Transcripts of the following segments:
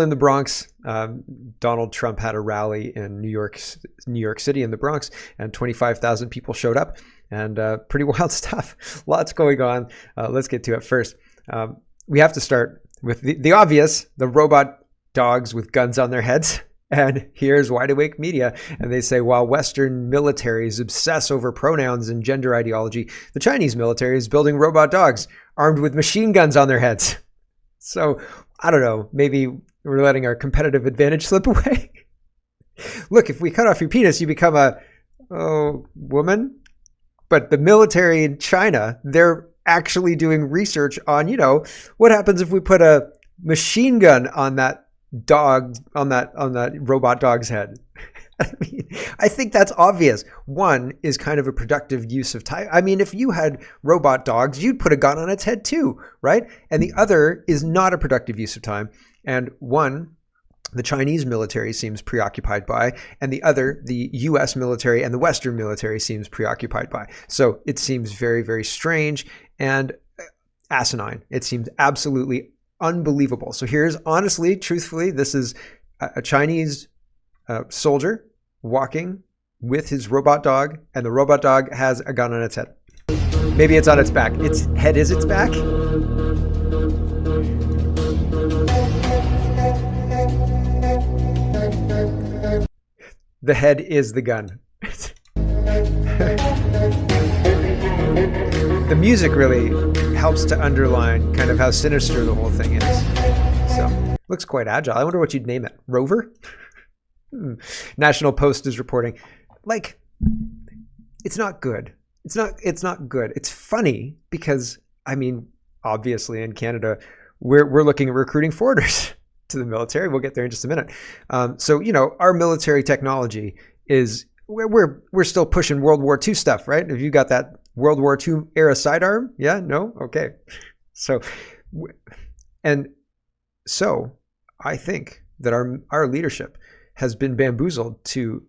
In the Bronx, Donald Trump had a rally in New York City in the Bronx, and 25,000 people showed up, and pretty wild stuff. Lots going on. Let's get to it first. We have to start with the obvious, the robot dogs with guns on their heads. And here's Wide Awake Media. And they say, while Western militaries obsess over pronouns and gender ideology, the Chinese military is building robot dogs armed with machine guns on their heads. So, I don't know, maybe we're letting our competitive advantage slip away. Look, if we cut off your penis, you become a woman. But the military in China, they're actually doing research on, what happens if we put a machine gun on that dog, on that robot dog's head. I mean, I think that's obvious. One is kind of a productive use of time. I mean, if you had robot dogs, you'd put a gun on its head too, right? And the other is not a productive use of time. And one, the Chinese military seems preoccupied by, and the other, the US military and the Western military seems preoccupied by. So it seems very, very strange and asinine. It seems absolutely unbelievable. So here's, honestly, truthfully, this is a Chinese soldier walking with his robot dog, and the robot dog has a gun on its head. Maybe it's on its back. Its head is its back. The head is the gun. The music really helps to underline kind of how sinister the whole thing is. So, looks quite agile. I wonder what you'd name it. Rover? National Post is reporting. Like, it's not good. It's not good. It's funny because, I mean, obviously in Canada, we're looking at recruiting foreigners to the military. We'll get there in just a minute. So, our military technology is, we're still pushing World War II stuff, right? Have you got that World War II era sidearm? Yeah? No? Okay. So I think that our leadership has been bamboozled to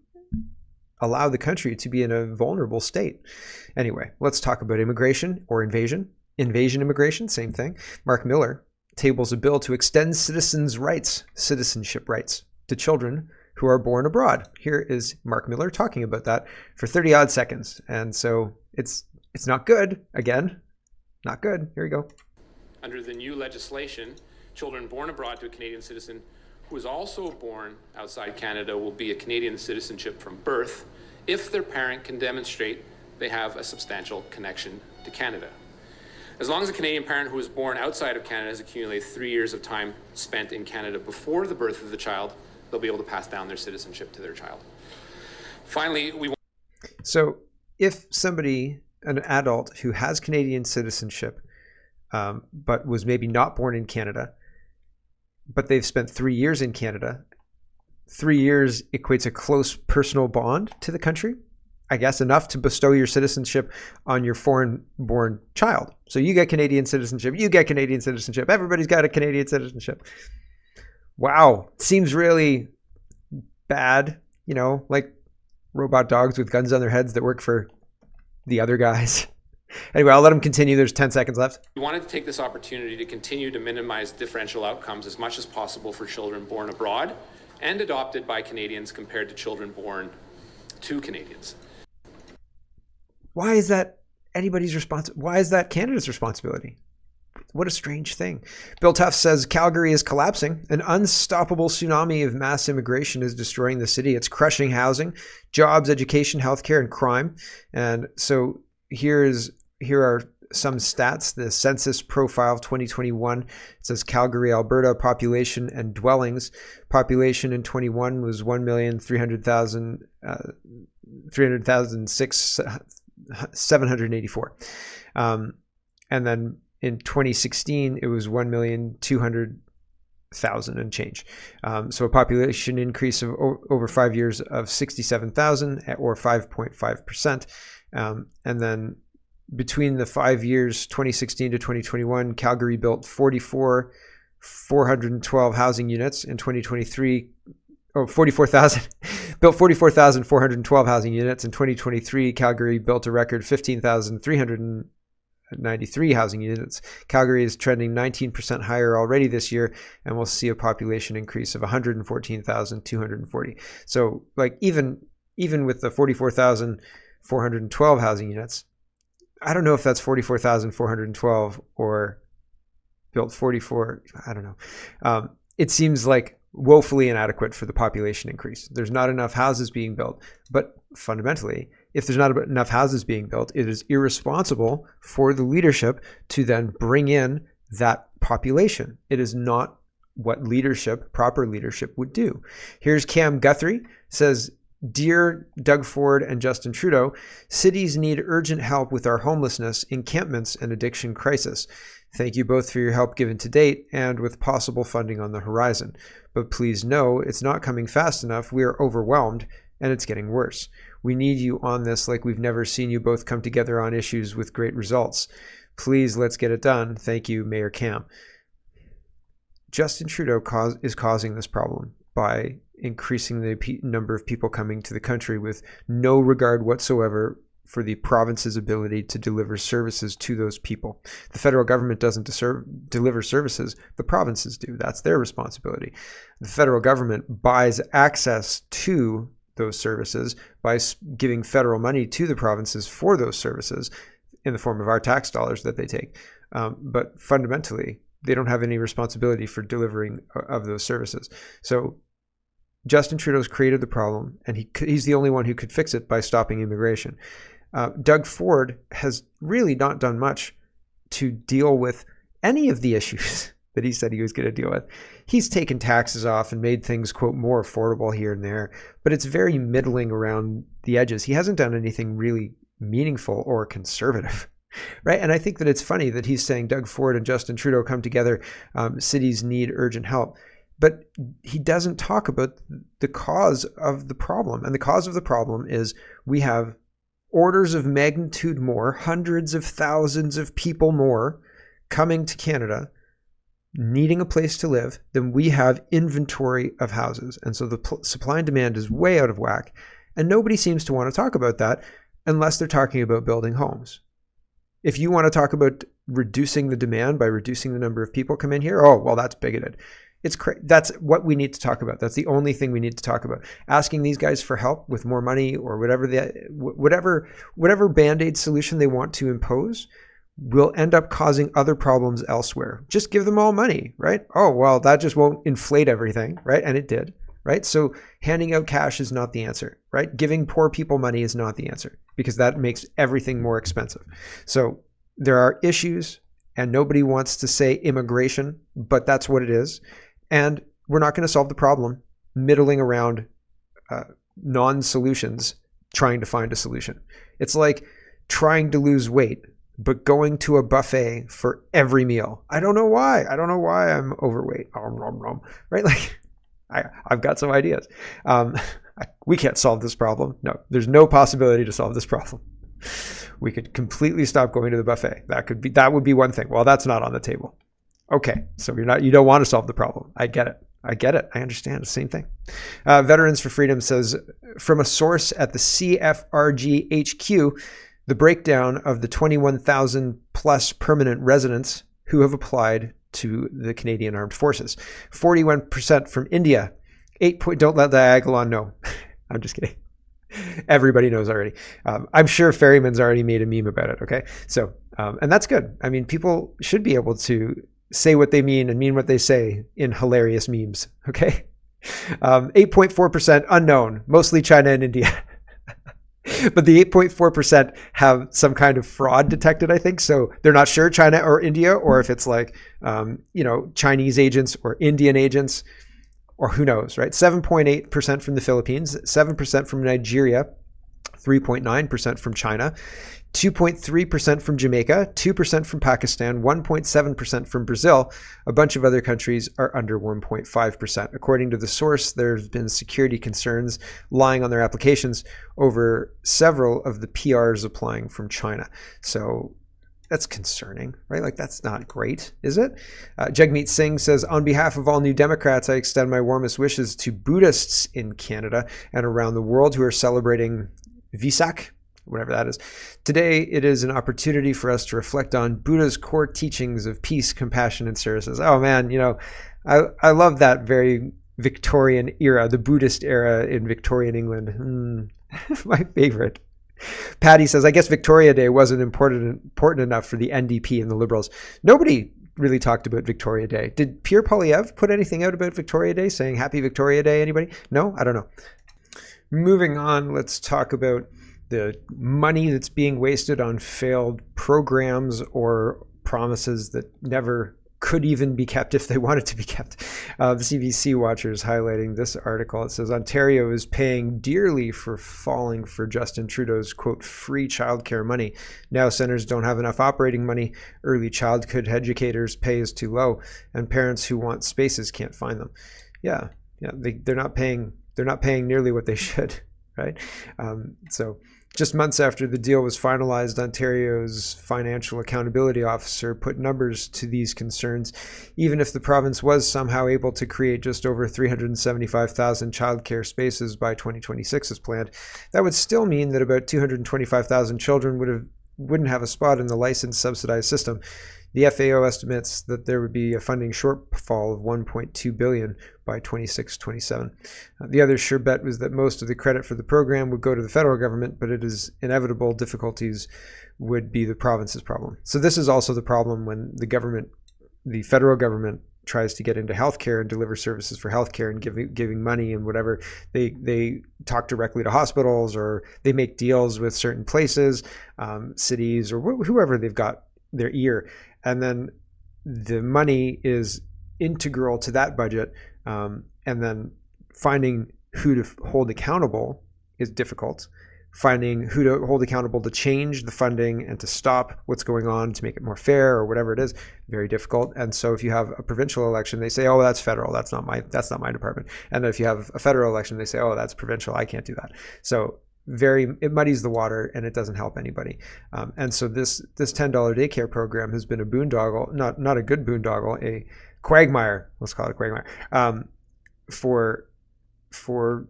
allow the country to be in a vulnerable state. Anyway, let's talk about immigration or invasion. Invasion immigration, same thing. Mark Miller tables a bill to extend citizenship rights to children who are born abroad. Here is Mark Miller talking about that for 30 odd seconds. And so it's not good. Again, not good. Here we go. Under the new legislation, children born abroad to a Canadian citizen who is also born outside Canada will be a Canadian citizenship from birth if their parent can demonstrate they have a substantial connection to Canada. As long as a Canadian parent who was born outside of Canada has accumulated 3 years of time spent in Canada before the birth of the child, they'll be able to pass down their citizenship to their child. Finally, So if somebody, an adult who has Canadian citizenship, but was maybe not born in Canada, but they've spent 3 years in Canada, 3 years equates a close personal bond to the country, I guess, enough to bestow your citizenship on your foreign-born child. So you get Canadian citizenship, you get Canadian citizenship, everybody's got a Canadian citizenship. Wow, seems really bad, like robot dogs with guns on their heads that work for the other guys. Anyway, I'll let him continue. There's 10 seconds left. We wanted to take this opportunity to continue to minimize differential outcomes as much as possible for children born abroad and adopted by Canadians compared to children born to Canadians. Why is that anybody's responsibility? Why is that Canada's responsibility? What a strange thing. Bill Tuff says Calgary is collapsing. An unstoppable tsunami of mass immigration is destroying the city. It's crushing housing, jobs, education, healthcare, and crime. And so here are some stats. The Census Profile of 2021 says Calgary, Alberta population and dwellings. Population in 21 was 300,784. And then in 2016, it was 1,200,000 and change. So a population increase of over 5 years of 67,000 or 5.5%. And then between the 5 years, 2016 to 2021, Calgary built 412 housing units. In 2023, built 44,412 housing units. In 2023, Calgary built a record 15,300 93 housing units. Calgary is trending 19% higher already this year, and we'll see a population increase of 114,240. So like even with the 44,412 housing units, I don't know if that's 44,412 or built 44. I don't know. It seems like woefully inadequate for the population increase. There's not enough houses being built. But fundamentally, if there's not enough houses being built, it is irresponsible for the leadership to then bring in that population. It is not what leadership, proper leadership, would do. Here's Cam Guthrie, says, "Dear Doug Ford and Justin Trudeau, cities need urgent help with our homelessness, encampments, and addiction crisis. Thank you both for your help given to date and with possible funding on the horizon. But please know it's not coming fast enough. We are overwhelmed and it's getting worse. We need you on this like we've never seen you both come together on issues with great results. Please, let's get it done. Thank you, Mayor Cam." Justin Trudeau is causing this problem by increasing the number of people coming to the country with no regard whatsoever for the province's ability to deliver services to those people. The federal government doesn't deliver services, the provinces do. That's their responsibility. The federal government buys access to those services by giving federal money to the provinces for those services in the form of our tax dollars that they take. But fundamentally, they don't have any responsibility for delivering of those services. So Justin Trudeau's created the problem, and he's the only one who could fix it by stopping immigration. Doug Ford has really not done much to deal with any of the issues that he said he was going to deal with. He's taken taxes off and made things, quote, more affordable here and there, but it's very middling around the edges. He hasn't done anything really meaningful or conservative, right? And I think that it's funny that he's saying Doug Ford and Justin Trudeau come together, cities need urgent help. But he doesn't talk about the cause of the problem. And the cause of the problem is we have orders of magnitude more, hundreds of thousands of people more coming to Canada, needing a place to live, than we have inventory of houses. And so the supply and demand is way out of whack. And nobody seems to want to talk about that unless they're talking about building homes. If you want to talk about reducing the demand by reducing the number of people come in here, oh, well, that's bigoted. That's what we need to talk about. That's the only thing we need to talk about. Asking these guys for help with more money or whatever Band-Aid solution they want to impose will end up causing other problems elsewhere. Just give them all money, right? Oh, well, that just won't inflate everything, right? And it did, right? So handing out cash is not the answer, right? Giving poor people money is not the answer because that makes everything more expensive. So there are issues, and nobody wants to say immigration, but that's what it is. And we're not going to solve the problem middling around non-solutions, trying to find a solution. It's like trying to lose weight, but going to a buffet for every meal. I don't know why. I'm overweight. Right? Like, I've got some ideas. We can't solve this problem. No, there's no possibility to solve this problem. We could completely stop going to the buffet. That would be one thing. Well, that's not on the table. Okay, so you don't want to solve the problem. I get it. I understand. The same thing. Veterans for Freedom says, from a source at the CFRG HQ, the breakdown of the 21,000 plus permanent residents who have applied to the Canadian Armed Forces. 41% from India. Don't let the Agalon know. I'm just kidding. Everybody knows already. I'm sure Ferryman's already made a meme about it. Okay, so and that's good. I mean, people should be able to say what they mean and mean what they say in hilarious memes. Okay, 8.4% unknown, mostly China and India. But the 8.4% have some kind of fraud detected, I think. So they're not sure China or India, or if it's like Chinese agents or Indian agents, or who knows, right? 7.8% from the Philippines, 7% from Nigeria, 3.9% from China, 2.3% from Jamaica, 2% from Pakistan, 1.7% from Brazil. A bunch of other countries are under 1.5%. According to the source, there's been security concerns lying on their applications over several of the PRs applying from China. So that's concerning, right? Like, that's not great, is it? Jagmeet Singh says, on behalf of all New Democrats, I extend my warmest wishes to Buddhists in Canada and around the world who are celebrating Vesak, whatever that is. Today, it is an opportunity for us to reflect on Buddha's core teachings of peace, compassion, and services. Oh man, I love that very Victorian era, the Buddhist era in Victorian England. My favorite. Patty says, I guess Victoria Day wasn't important enough for the NDP and the Liberals. Nobody really talked about Victoria Day. Did Pierre Poilievre put anything out about Victoria Day, saying Happy Victoria Day? Anybody? No? I don't know. Moving on, let's talk about the money that's being wasted on failed programs or promises that never could even be kept if they wanted to be kept. The CBC Watcher is highlighting this article. It says Ontario is paying dearly for falling for Justin Trudeau's, quote, free childcare money. Now centers don't have enough operating money, early childhood educators' pay is too low, and parents who want spaces can't find them. Yeah, they're not paying nearly what they should, right? So just months after the deal was finalized, Ontario's financial accountability officer put numbers to these concerns. Even if the province was somehow able to create just over 375,000 childcare spaces by 2026 as planned, that would still mean that about 225,000 children wouldn't have a spot in the licensed subsidized system. The FAO estimates that there would be a funding shortfall of $1.2 billion by 26-27. The other sure bet was that most of the credit for the program would go to the federal government, but it is inevitable difficulties would be the province's problem. So this is also the problem when the federal government tries to get into healthcare and deliver services for healthcare and giving money and whatever. They talk directly to hospitals, or they make deals with certain places, cities, or whoever they've got their ear. And then the money is integral to that budget. And then finding who to hold accountable is difficult. Finding who to hold accountable to change the funding and to stop what's going on to make it more fair or whatever it is, very difficult. And so if you have a provincial election, they say, oh, that's federal. That's not my department. And if you have a federal election, they say, oh, that's provincial. I can't do that. So it muddies the water and it doesn't help anybody. And so this $10 daycare program has been a boondoggle, not a good boondoggle, a quagmire. Let's call it a quagmire for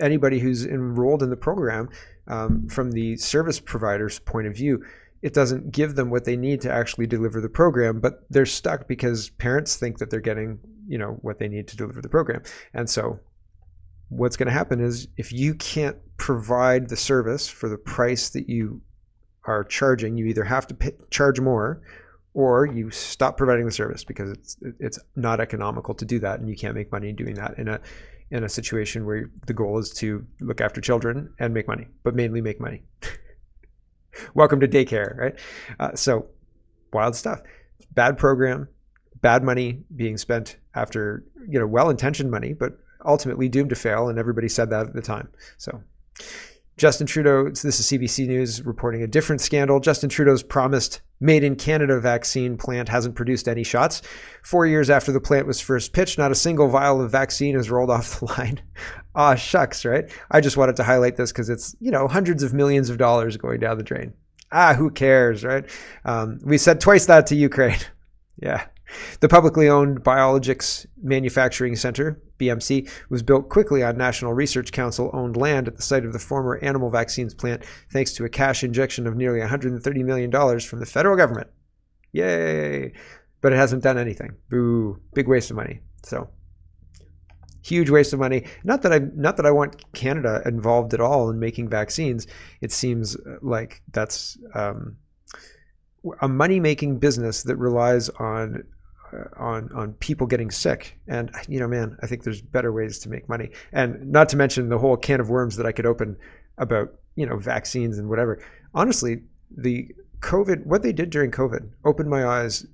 anybody who's enrolled in the program. From the service provider's point of view, it doesn't give them what they need to actually deliver the program, but they're stuck because parents think that they're getting, what they need to deliver the program. And so what's going to happen is if you can't provide the service for the price that you are charging, you either have to charge more or you stop providing the service because it's not economical to do that, and you can't make money doing that in a situation where the goal is to look after children and make money, but mainly make money. Welcome to daycare, right? So wild stuff. Bad program, bad money being spent after, well-intentioned money, but ultimately doomed to fail, and everybody said that at the time. So Justin Trudeau, this is CBC News reporting a different scandal. Justin Trudeau's promised made in Canada vaccine plant hasn't produced any shots. 4 years after the plant was first pitched, not a single vial of vaccine has rolled off the line. Ah, shucks, right? I just wanted to highlight this because it's, hundreds of millions of dollars going down the drain. Who cares, right? We said twice that to Ukraine. Yeah. The publicly owned Biologics Manufacturing Center, BMC, was built quickly on National Research Council-owned land at the site of the former animal vaccines plant, thanks to a cash injection of nearly $130 million from the federal government. Yay! But it hasn't done anything. Boo! Big waste of money. So, huge waste of money. Not that I want Canada involved at all in making vaccines. It seems like that's a money-making business that relies on people getting sick. And man, I think there's better ways to make money. And not to mention the whole can of worms that I could open about vaccines and whatever. Honestly, what they did during COVID opened my eyes.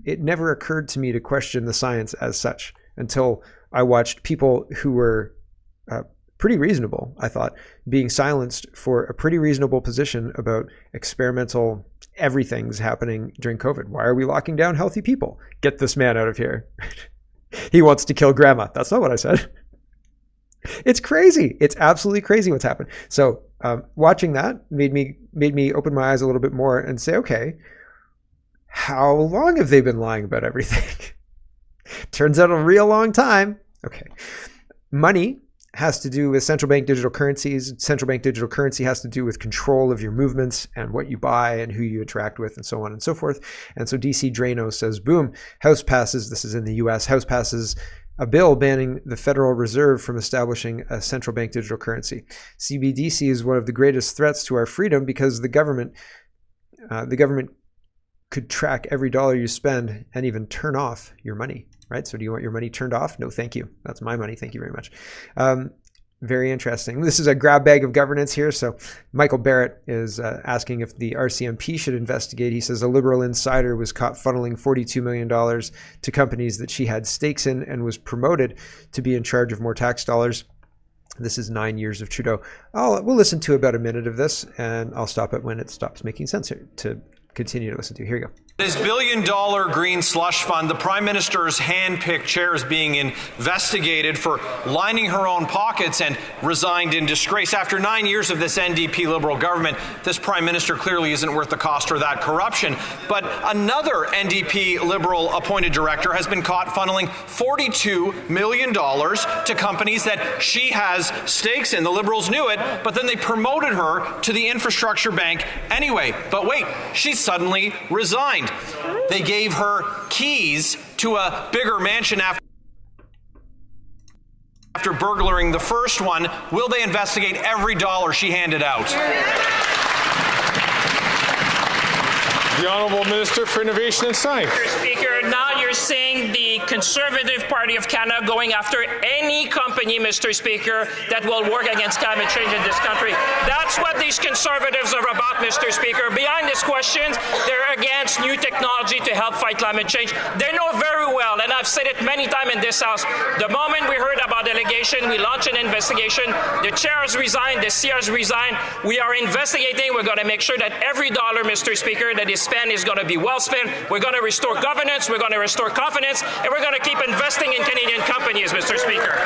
It never occurred to me to question the science as such until I watched people who were pretty reasonable, I thought, being silenced for a pretty reasonable position about experimental everything's happening during COVID. Why are we locking down healthy people? Get this man out of here. He wants to kill grandma. That's not what I said. It's crazy. It's absolutely crazy what's happened. So watching that made me open my eyes a little bit more and say, okay, how long have they been lying about everything? Turns out a real long time. Okay. Money has to do with central bank digital currencies. Central bank digital currency has to do with control of your movements and what you buy and who you interact with and so on and so forth. And so DC Drano says, boom, House passes, this is in the US, House passes a bill banning the Federal Reserve from establishing a central bank digital currency. CBDC is one of the greatest threats to our freedom because the government could track every dollar you spend and even turn off your money, right? So do you want your money turned off? No, thank you. That's my money. Thank you very much. Very interesting. This is a grab bag of governance here. So Michael Barrett is asking if the RCMP should investigate. He says a Liberal insider was caught funneling $42 million to companies that she had stakes in and was promoted to be in charge of more tax dollars. This is 9 years of Trudeau. We'll listen to about a minute of this, and I'll stop it when it stops making sense here to continue to listen to. Here you go. This billion-dollar green slush fund, the Prime Minister's hand-picked chair, is being investigated for lining her own pockets and resigned in disgrace. After 9 years of this NDP Liberal government, this Prime Minister clearly isn't worth the cost of that corruption. But another NDP Liberal appointed director has been caught funneling $42 million to companies that she has stakes in. The Liberals knew it, but then they promoted her to the infrastructure bank anyway. But wait, she suddenly resigned. They gave her keys to a bigger mansion after burglaring the first one. Will they investigate every dollar she handed out? The Honourable Minister for Innovation and Science. Mr. Speaker, now you're seeing the Conservative Party of Canada going after any company, Mr. Speaker, that will work against climate change in this country. That's what these Conservatives are about, Mr. Speaker. Behind these questions, they're against new technology to help fight climate change. They know very well, and I've said it many times in this House, the moment we heard about delegation, we launched an investigation. The chair has resigned, the CEO has resigned. We are investigating. We're going to make sure that every dollar, Mr. Speaker, that is spent is going to be well spent. We're going to restore governance, we're going to restore confidence, and we're going to keep investing in Canadian companies, Mr. Speaker.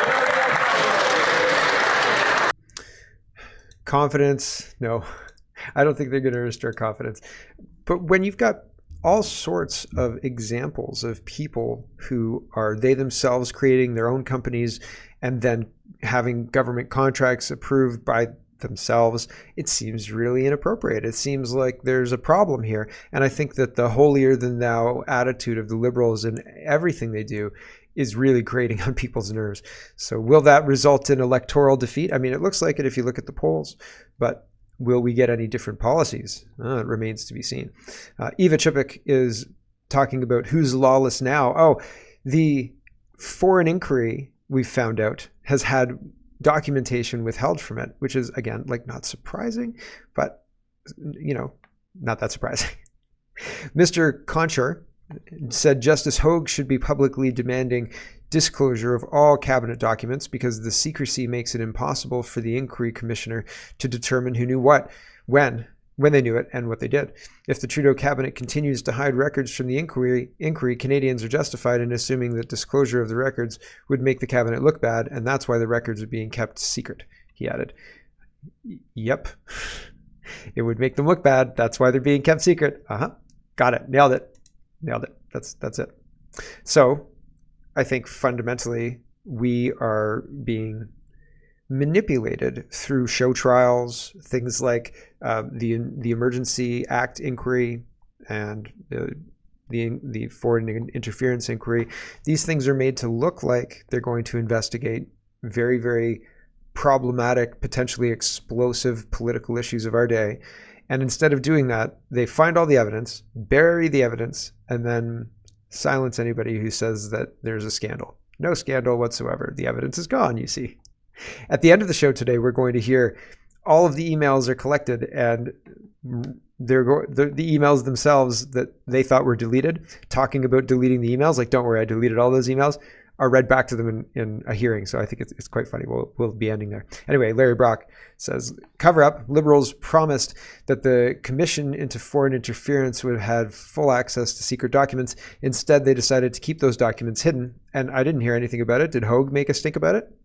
Confidence? No, I don't think they're going to restore confidence. But when you've got all sorts of examples of people who are they themselves creating their own companies and then having government contracts approved by themselves, it seems really inappropriate. It seems like there's a problem here. And I think that the holier than thou attitude of the Liberals in everything they do is really grating on people's nerves. So will that result in electoral defeat? I mean, it looks like it if you look at the polls, but will we get any different policies? It remains to be seen. Eva Chipik is talking about who's lawless now. Oh, the foreign inquiry, we've found out, has had documentation withheld from it, which is, again, like not surprising, but, you know, not that surprising. Mr. Concher said Justice Hogue should be publicly demanding disclosure of all cabinet documents because the secrecy makes it impossible for the inquiry commissioner to determine who knew what, when they knew it, and what they did. If the Trudeau cabinet continues to hide records from the inquiry, Canadians are justified in assuming that disclosure of the records would make the cabinet look bad, and that's why the records are being kept secret, he added. Yep. It would make them look bad. That's why they're being kept secret. Got it. Nailed it. That's it. So I think fundamentally we are being manipulated through show trials, things like the Emergency Act inquiry and the foreign interference inquiry. These things are made to look like they're going to investigate very, very problematic, potentially explosive political issues of our day. And instead of doing that, they find all the evidence, bury the evidence, and then silence anybody who says that there's a scandal. No scandal whatsoever. The evidence is gone, you see. At the end of the show today, we're going to hear all of the emails are collected, and the emails themselves that they thought were deleted, talking about deleting the emails, like, don't worry, I deleted all those emails, are read back to them in a hearing. So I think it's quite funny. We'll be ending there. Anyway, Larry Brock says, cover up. Liberals promised that the Commission into Foreign Interference would have full access to secret documents. Instead, they decided to keep those documents hidden. And I didn't hear anything about it. Did Hogue make a stink about it?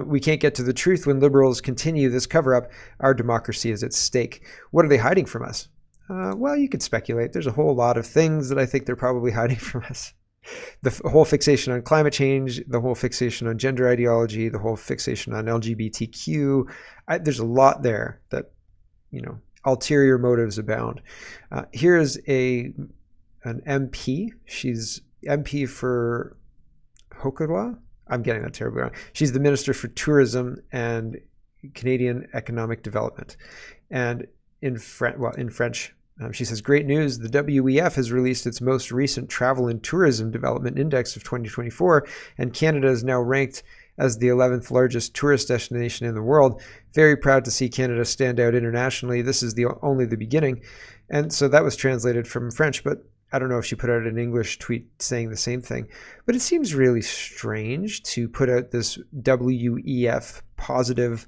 We can't get to the truth when Liberals continue this cover-up. Our democracy is at stake. What are they hiding from us? Well, you could speculate. There's a whole lot of things that I think they're probably hiding from us. The whole fixation on climate change, the whole fixation on gender ideology, the whole fixation on LGBTQ. There's a lot there that, ulterior motives abound. Here's an MP. She's MP for Hokarwa. I'm getting that terribly wrong. She's the Minister for Tourism and Canadian Economic Development. And in French, she says, great news, the WEF has released its most recent Travel and Tourism Development Index of 2024, and Canada is now ranked as the 11th largest tourist destination in the world. Very proud to see Canada stand out internationally. This is only the beginning. And so that was translated from French, but I don't know if she put out an English tweet saying the same thing. But it seems really strange to put out this WEF positive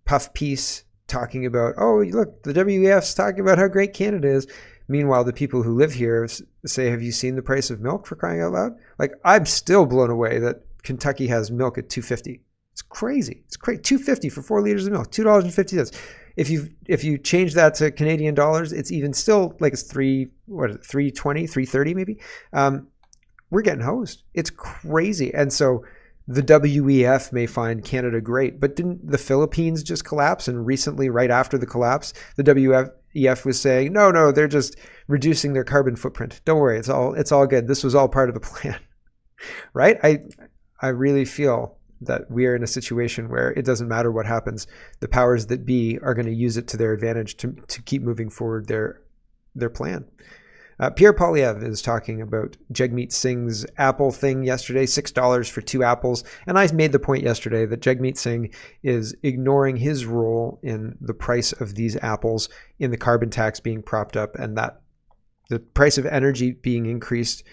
puff piece talking about, oh, look, the WEF's talking about how great Canada is. Meanwhile, the people who live here say, have you seen the price of milk, for crying out loud? Like, I'm still blown away that Kentucky has milk at $2.50. It's crazy. It's crazy. $2.50 for 4 liters of milk, $2.50. If you change that to Canadian dollars, it's even still like it's $3.20, $3.30 maybe. We're getting hosed. It's crazy. And so the WEF may find Canada great, but didn't the Philippines just collapse? And recently, right after the collapse, the WEF was saying, no, they're just reducing their carbon footprint. Don't worry, it's all good. This was all part of the plan, right? I really feel that we are in a situation where it doesn't matter what happens. The powers that be are going to use it to their advantage to keep moving forward their plan. Pierre Poilievre is talking about Jagmeet Singh's Apple thing yesterday, $6 for 2 apples. And I made the point yesterday that Jagmeet Singh is ignoring his role in the price of these apples, in the carbon tax being propped up, and that the price of energy being increases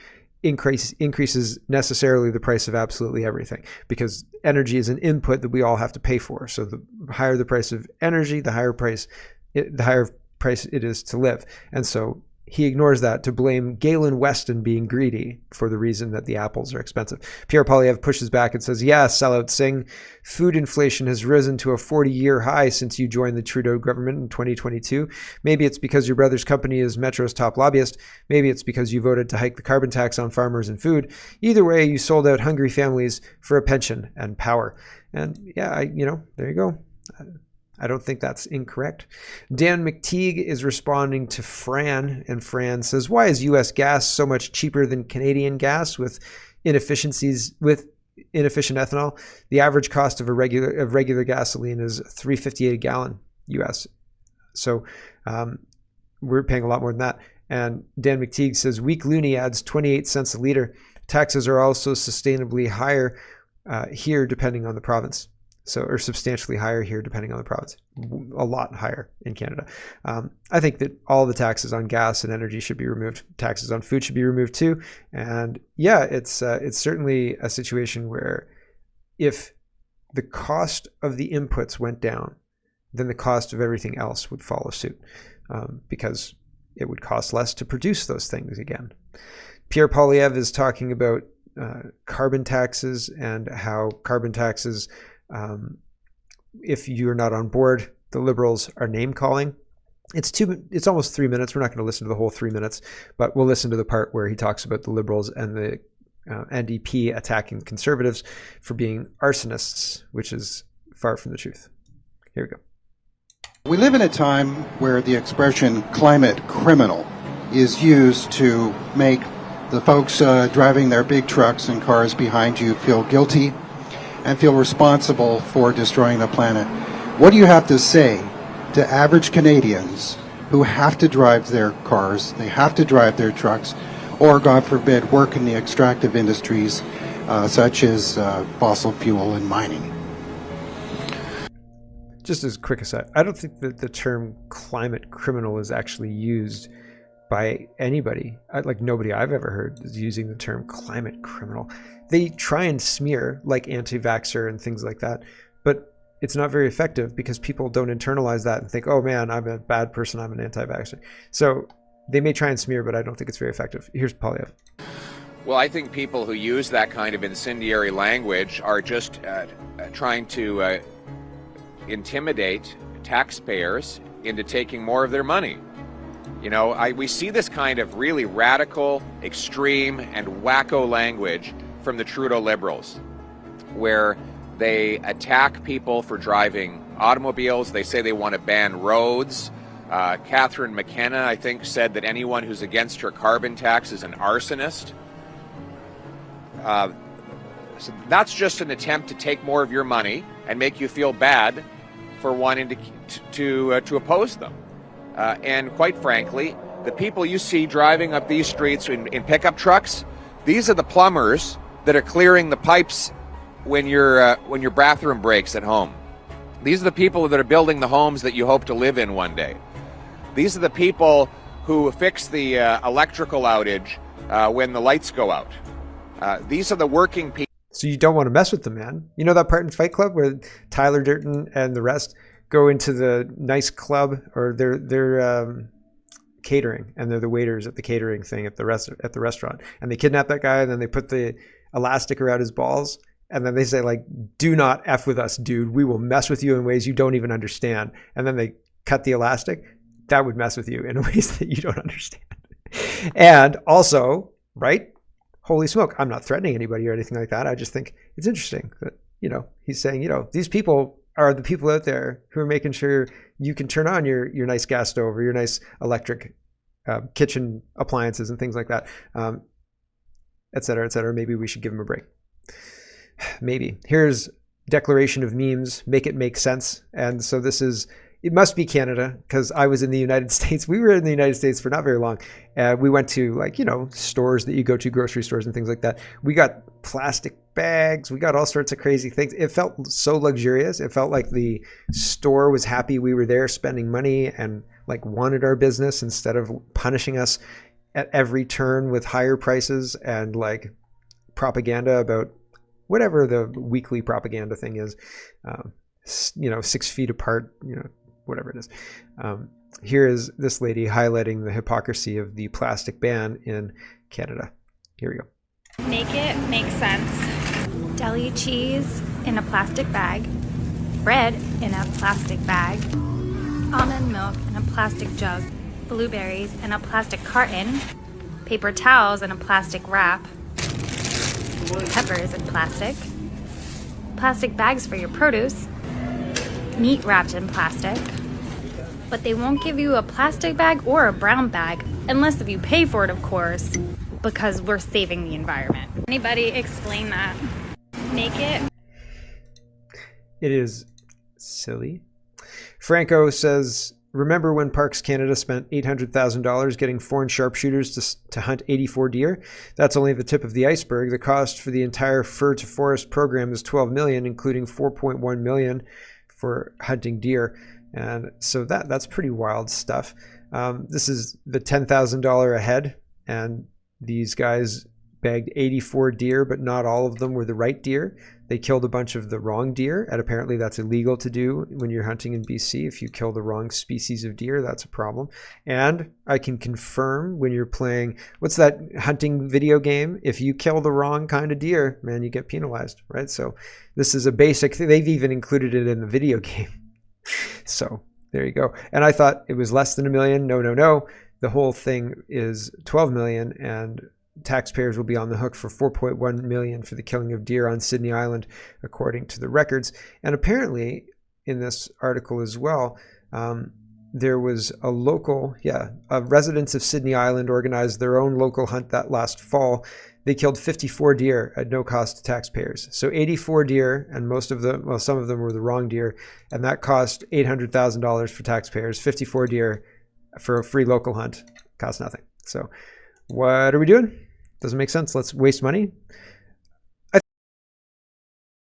necessarily the price of absolutely everything, because energy is an input that we all have to pay for. So the higher the price of energy, the higher price it is to live. And so he ignores that to blame Galen Weston being greedy for the reason that the apples are expensive. Pierre Poilievre pushes back and says, yeah, sellout Singh, food inflation has risen to a 40-year high since you joined the Trudeau government in 2022. Maybe it's because your brother's company is Metro's top lobbyist. Maybe it's because you voted to hike the carbon tax on farmers and food. Either way, you sold out hungry families for a pension and power. And yeah, there you go. I don't think that's incorrect. Dan McTeague is responding to Fran, and Fran says, why is U.S. gas so much cheaper than Canadian gas with inefficient ethanol? The average cost of regular gasoline is $3.58 a gallon U.S. So we're paying a lot more than that. And Dan McTeague says, weak loonie adds 28 cents a liter. Taxes are also sustainably higher here depending on the province. Or substantially higher here, depending on the province. A lot higher in Canada. I think that all the taxes on gas and energy should be removed. Taxes on food should be removed too. And yeah, it's certainly a situation where if the cost of the inputs went down, then the cost of everything else would follow suit, because it would cost less to produce those things again. Pierre Poilievre is talking about carbon taxes and how carbon taxes, if you're not on board, the Liberals are name calling. It's almost 3 minutes. We're not going to listen to the whole 3 minutes, but we'll listen to the part where he talks about the Liberals and the NDP attacking Conservatives for being arsonists, which is far from the truth. Here we go. We live in a time where the expression climate criminal is used to make the folks driving their big trucks and cars behind you feel guilty and feel responsible for destroying the planet. What do you have to say to average Canadians who have to drive their cars, they have to drive their trucks, or, God forbid, work in the extractive industries such as fossil fuel and mining? Just as a quick aside, I don't think that the term climate criminal is actually used by anybody. Nobody I've ever heard is using the term climate criminal. They try and smear, like anti-vaxxer and things like that, but it's not very effective because people don't internalize that and think, oh man, I'm a bad person, I'm an anti-vaxxer. So they may try and smear, but I don't think it's very effective. Here's Poilievre. Well, I think people who use that kind of incendiary language are just trying to intimidate taxpayers into taking more of their money. You know, we see this kind of really radical, extreme, and wacko language from the Trudeau Liberals, where they attack people for driving automobiles. They say they want to ban roads. Catherine McKenna, I think, said that anyone who's against her carbon tax is an arsonist. So that's just an attempt to take more of your money and make you feel bad for wanting to oppose them. And quite frankly, the people you see driving up these streets in pickup trucks, these are the plumbers that are clearing the pipes when your bathroom breaks at home. These are the people that are building the homes that you hope to live in one day. These are the people who fix the electrical outage when the lights go out. These are the working people. So you don't want to mess with them, man. You know that part in Fight Club where Tyler Durden and the rest go into the nice club, or they're catering, and they're the waiters at the catering thing at the restaurant, and they kidnap that guy, and then they put the elastic around his balls, and then they say, like, do not F with us, dude. We will mess with you in ways you don't even understand. And then they cut the elastic. That would mess with you in ways that you don't understand. And also, right? Holy smoke, I'm not threatening anybody or anything like that. I just think it's interesting that, you know, he's saying, you know, these people are the people out there who are making sure you can turn on your nice gas stove or your nice electric kitchen appliances and things like that, et cetera, et cetera. Maybe we should give them a break. Maybe. Here's declaration of memes, make it make sense. And so this is, it must be Canada, because I was in the United States. We were in the United States for not very long. We went to, like, you know, stores that you go to, grocery stores and things like that. We got plastic bags. We got all sorts of crazy things. It felt so luxurious. It felt like the store was happy we were there spending money and, like, wanted our business instead of punishing us at every turn with higher prices and, like, propaganda about whatever the weekly propaganda thing is, you know, 6 feet apart, you know, whatever it is. Here is this lady highlighting the hypocrisy of the plastic ban in Canada. Here we go. Make it make sense. Deli cheese in a plastic bag, bread in a plastic bag, almond milk in a plastic jug, blueberries in a plastic carton, paper towels in a plastic wrap, peppers in plastic bags for your produce, meat wrapped in plastic, but they won't give you a plastic bag or a brown bag unless if you pay for it, of course, because we're saving the environment. Anybody explain that? Make it. It is silly. Franco says, remember when Parks Canada spent $800,000 getting foreign sharpshooters to hunt 84 deer? That's only the tip of the iceberg. The cost for the entire fur to forest program is $12 million, including $4.1 million for hunting deer. And so that's pretty wild stuff. This is the $10,000 a head, and these guys bagged 84 deer, but not all of them were the right deer. They killed a bunch of the wrong deer, and apparently that's illegal to do when you're hunting in BC. If you kill the wrong species of deer, that's a problem. And I can confirm when you're playing, what's that hunting video game? If you kill the wrong kind of deer, man, you get penalized, right? So this is a basic thing. They've even included it in the video game. So there you go. And I thought it was less than $1 million. No. The whole thing is $12 million, and taxpayers will be on the hook for $4.1 million for the killing of deer on Sydney Island, according to the records. And apparently, in this article as well, there was a local, residents of Sydney Island organized their own local hunt that last fall. They killed 54 deer at no cost to taxpayers. So 84 deer, and some of them were the wrong deer, and that cost $800,000 for taxpayers. 54 deer for a free local hunt cost nothing. So what are we doing? Doesn't make sense. Let's waste money.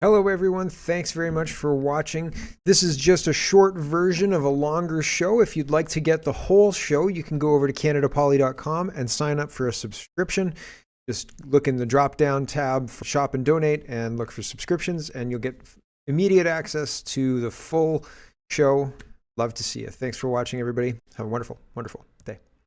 Hello everyone, thanks very much for watching. This is just a short version of a longer show. If you'd like to get the whole show, you can go over to CanadaPoly.com and sign up for a subscription. Just look in the drop-down tab for Shop and Donate and look for subscriptions, and you'll get immediate access to the full show. Love to see you. Thanks for watching, everybody. Have a wonderful, wonderful